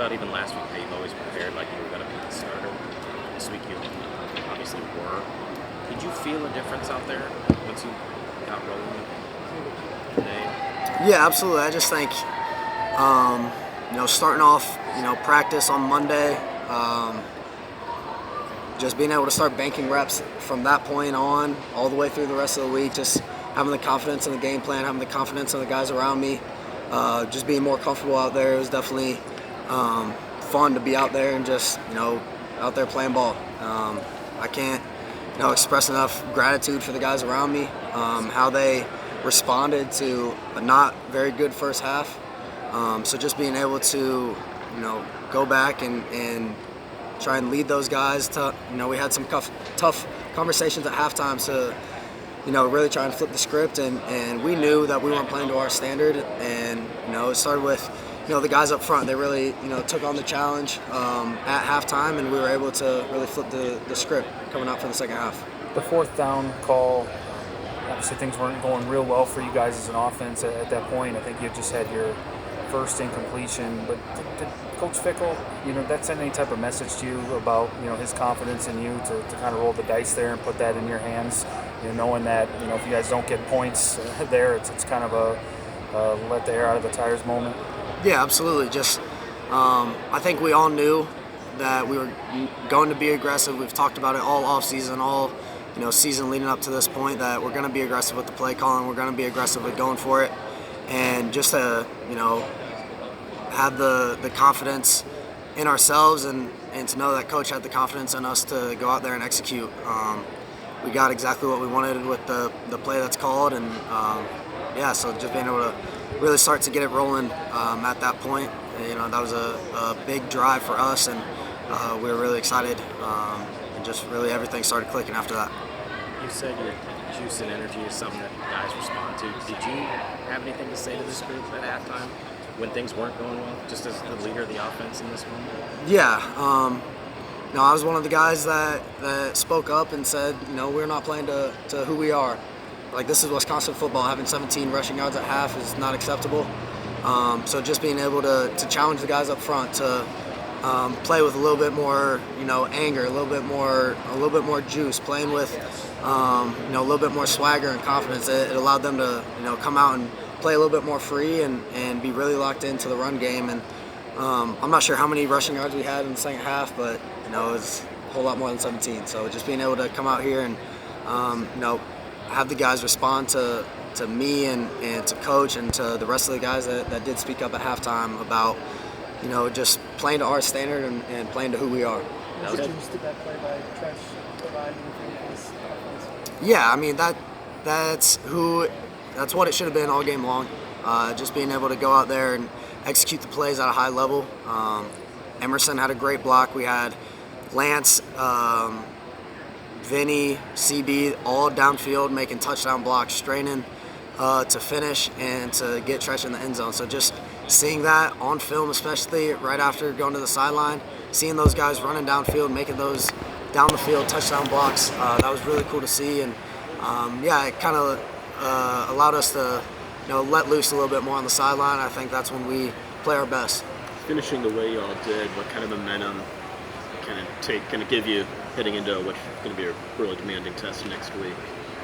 about even last week how you've always prepared like you were going to be the starter. This week you obviously were. Did you feel a difference out there once you got rolling today? Yeah, absolutely. I just think, starting off, practice on Monday, just being able to start banking reps from that point on all the way through the rest of the week, just having the confidence in the game plan, having the confidence in the guys around me, just being more comfortable out there. It was definitely fun to be out there and just, out there playing ball. I can't, express enough gratitude for the guys around me, how they responded to a not very good first half. So just being able to, go back and try and lead those guys to, we had some tough conversations at halftime to, really try and flip the script. And we knew that we weren't playing to our standard. And, it started with, the guys up front. They really, took on the challenge at halftime, and we were able to really flip the script coming out for the second half. The fourth down call, obviously things weren't going real well for you guys as an offense at that point. I think you just had your first incompletion, but did Coach Fickell, that send any type of message to you about, his confidence in you to kind of roll the dice there and put that in your hands, knowing that, if you guys don't get points there, it's kind of a let the air out of the tires moment? Yeah, absolutely. Just, I think we all knew that we were going to be aggressive. We've talked about it all offseason, all season leading up to this point, that we're going to be aggressive with the play calling. We're going to be aggressive with going for it, and just to have the confidence in ourselves and to know that Coach had the confidence in us to go out there and execute. We got exactly what we wanted with the play that's called, and so just being able to really start to get it rolling at that point. That was a big drive for us, and we were really excited, and just really everything started clicking after that. You said your juice and energy is something that guys respond to. Did you have anything to say to this group at halftime when things weren't going well, just as the leader of the offense in this moment? Yeah. I was one of the guys that spoke up and said, we're not playing to who we are. Like, this is Wisconsin football. Having 17 rushing yards at half is not acceptable. So just being able to challenge the guys up front to play with a little bit more, anger, a little bit more juice, playing with, a little bit more swagger and confidence. It allowed them to, come out and play a little bit more free and be really locked into the run game. And I'm not sure how many rushing yards we had in the second half, but it was a whole lot more than 17. So just being able to come out here and have the guys respond to me and to Coach and to the rest of the guys that did speak up at halftime about just playing to our standard and playing to who we are. Did that play by Tresh provide anything for this offense? Yeah, I mean that's what it should have been all game long. Just being able to go out there and execute the plays at a high level. Emerson had a great block. We had Lance, Vinny, CB, all downfield making touchdown blocks, straining to finish and to get Tresh in the end zone. So just seeing that on film, especially right after going to the sideline, seeing those guys running downfield, making those down the field touchdown blocks, that was really cool to see. And it kind of allowed us to let loose a little bit more on the sideline. I think that's when we play our best. Finishing the way y'all did, what kind of momentum kind of give you heading into what's going to be a really demanding test next week?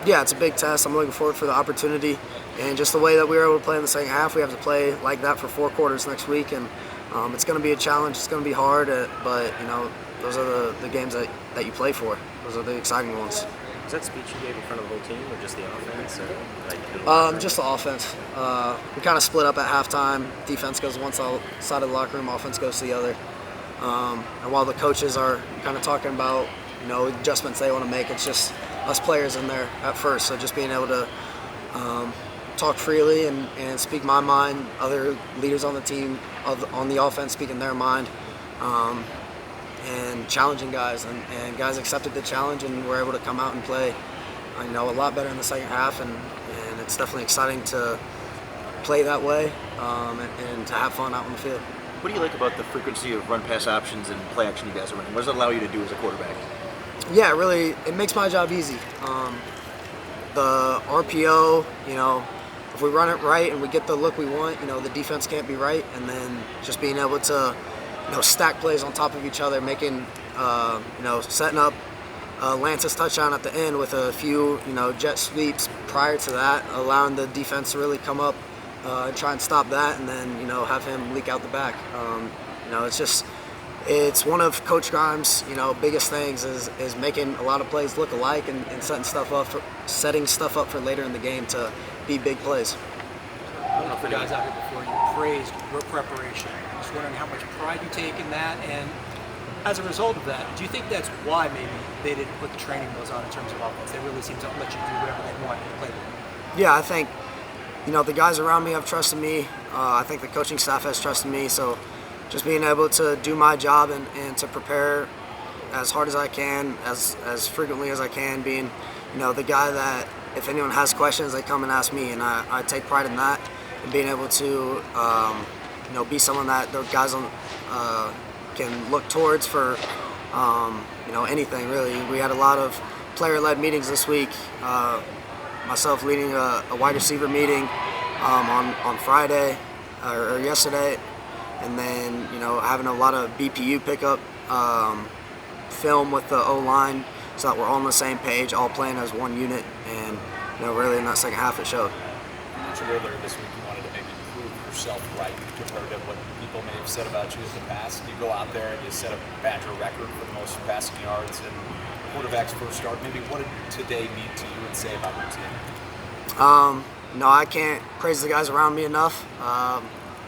Yeah, it's a big test. I'm looking forward for the opportunity, and just the way that we were able to play in the second half, we have to play like that for 4 quarters next week, and it's going to be a challenge. It's going to be hard, but those are the games that you play for. Those are the exciting ones. Was that speech you gave in front of the whole team, or just the offense? Just the offense. We kind of split up at halftime. Defense goes one side of the locker room, offense goes to the other. And while the coaches are kind of talking about adjustments they want to make, it's just us players in there at first. So just being able to talk freely and speak my mind, other leaders on the team, on the offense speaking their mind, and challenging guys. And guys accepted the challenge and were able to come out and play a lot better in the second half. And it's definitely exciting to play that way and to have fun out on the field. What do you like about the frequency of run-pass options and play action you guys are running? What does it allow you to do as a quarterback? Yeah, really, it makes my job easy. The RPO, if we run it right and we get the look we want, the defense can't be right. And then just being able to, stack plays on top of each other, making, setting up Lance's touchdown at the end with a few, jet sweeps prior to that, allowing the defense to really come up and try and stop that, and then, have him leak out the back. It's one of Coach Grimes', biggest things is making a lot of plays look alike and setting stuff up for later in the game to be big plays. I don't know if the guys out here before you praised your preparation. I was wondering how much pride you take in that, and as a result of that, do you think that's why maybe they didn't put the training wheels on in terms of offense? They really seem to let you do whatever they want and play. Yeah, I think, the guys around me have trusted me. I think the coaching staff has trusted me. So just being able to do my job and to prepare as hard as I can, as frequently as I can, being, the guy that if anyone has questions, they come and ask me, and I take pride in that, and being able to, be someone that the guys can look towards for, anything really. We had a lot of player-led meetings this week. Myself leading a wide receiver meeting on Friday or yesterday, and then having a lot of BPU pickup film with the O-line so that we're all on the same page, all playing as one unit, and really in that second half it showed. You mentioned earlier this week you wanted to maybe prove yourself right compared to what people may have said about you in the past. You go out there and you set a Badger record for the most passing yards and quarterback's first start. Maybe what did today mean to you and say about your team? I can't praise the guys around me enough.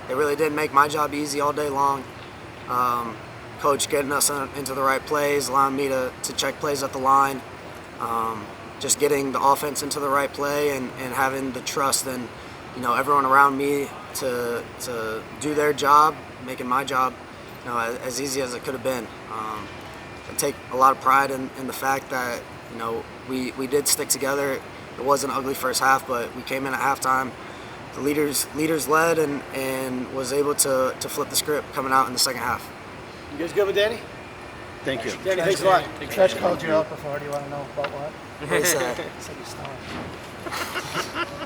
They really did make my job easy all day long. Coach getting us into the right plays, allowing me to check plays at the line, just getting the offense into the right play and having the trust in everyone around me to do their job, making my job as easy as it could have been. I take a lot of pride in the fact that we did stick together. It was an ugly first half, but we came in at halftime. The leaders led and was able to flip the script coming out in the second half. You guys good with Danny? Thank you. Danny, thanks a lot. Stretch called you out before. Do you want to know about what? What is that? He said you stunk.